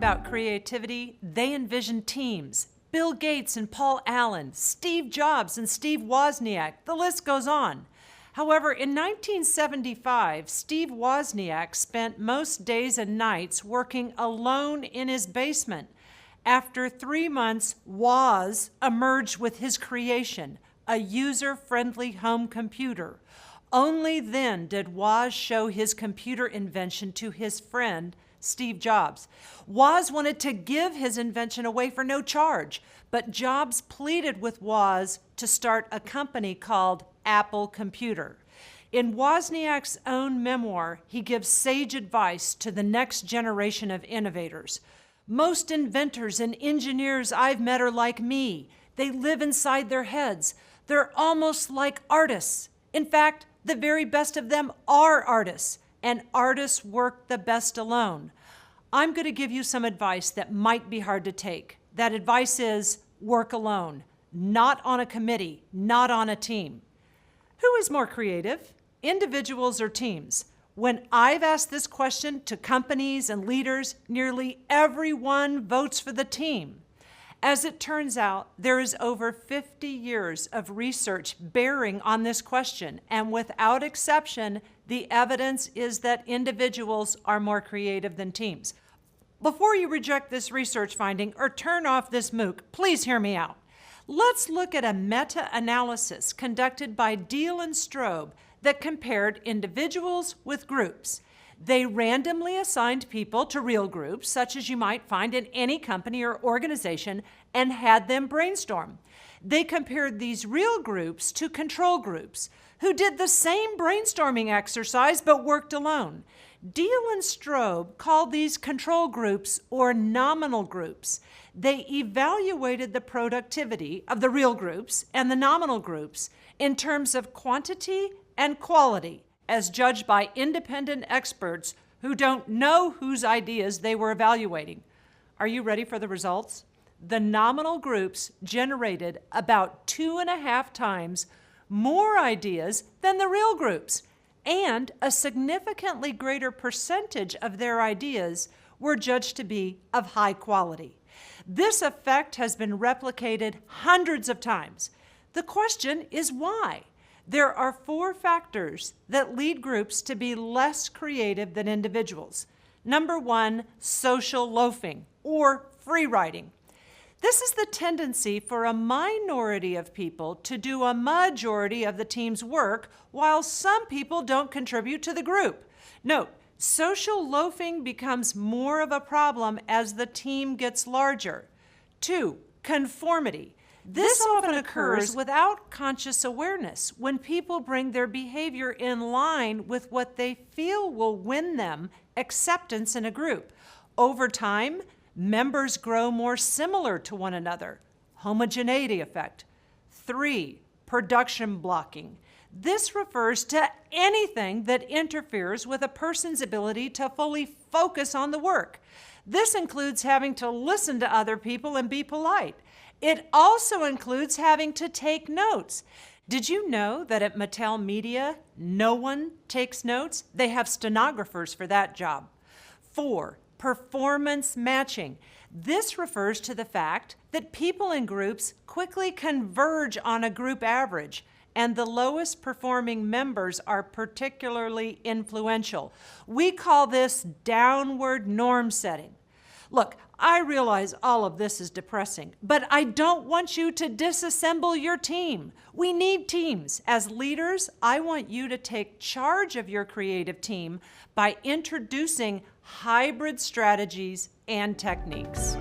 about creativity, they envisioned teams. Bill Gates and Paul Allen, Steve Jobs and Steve Wozniak, the list goes on. However, in 1975, Steve Wozniak spent most days and nights working alone in his basement. After 3 months, Woz emerged with his creation, a user-friendly home computer. Only then did Woz show his computer invention to his friend, Steve Jobs. Woz wanted to give his invention away for no charge, but Jobs pleaded with Woz to start a company called Apple Computer. In Wozniak's own memoir, he gives sage advice to the next generation of innovators. Most inventors and engineers I've met are like me. They live inside their heads. They're almost like artists. In fact, the very best of them are artists, and artists work the best alone. I'm going to give you some advice that might be hard to take. That advice is work alone, not on a committee, not on a team. Who is more creative, individuals or teams? When I've asked this question to companies and leaders, nearly everyone votes for the team. As it turns out, there is over 50 years of research bearing on this question, and without exception, the evidence is that individuals are more creative than teams. Before you reject this research finding or turn off this MOOC, please hear me out. Let's look at a meta-analysis conducted by Deal and Strobe that compared individuals with groups. They randomly assigned people to real groups, such as you might find in any company or organization, and had them brainstorm. They compared these real groups to control groups, who did the same brainstorming exercise but worked alone. Deal and Strobe called these control groups or nominal groups. They evaluated the productivity of the real groups and the nominal groups in terms of quantity and quality, as judged by independent experts who don't know whose ideas they were evaluating. Are you ready for the results? The nominal groups generated about 2.5 times more ideas than the real groups, and a significantly greater percentage of their ideas were judged to be of high quality. This effect has been replicated hundreds of times. The question is why? There are 4 factors that lead groups to be less creative than individuals. Number 1, social loafing or free riding. This is the tendency for a minority of people to do a majority of the team's work while some people don't contribute to the group. Note, social loafing becomes more of a problem as the team gets larger. 2, conformity. This often occurs without conscious awareness when people bring their behavior in line with what they feel will win them acceptance in a group. Over time, members grow more similar to one another. Homogeneity effect. 3, production blocking. This refers to anything that interferes with a person's ability to fully focus on the work. This includes having to listen to other people and be polite. It also includes having to take notes. Did you know that at Mattel Media, no one takes notes? They have stenographers for that job. 4, performance matching. This refers to the fact that people in groups quickly converge on a group average, and the lowest performing members are particularly influential. We call this downward norm setting. Look, I realize all of this is depressing, but I don't want you to disassemble your team. We need teams. As leaders, I want you to take charge of your creative team by introducing hybrid strategies and techniques.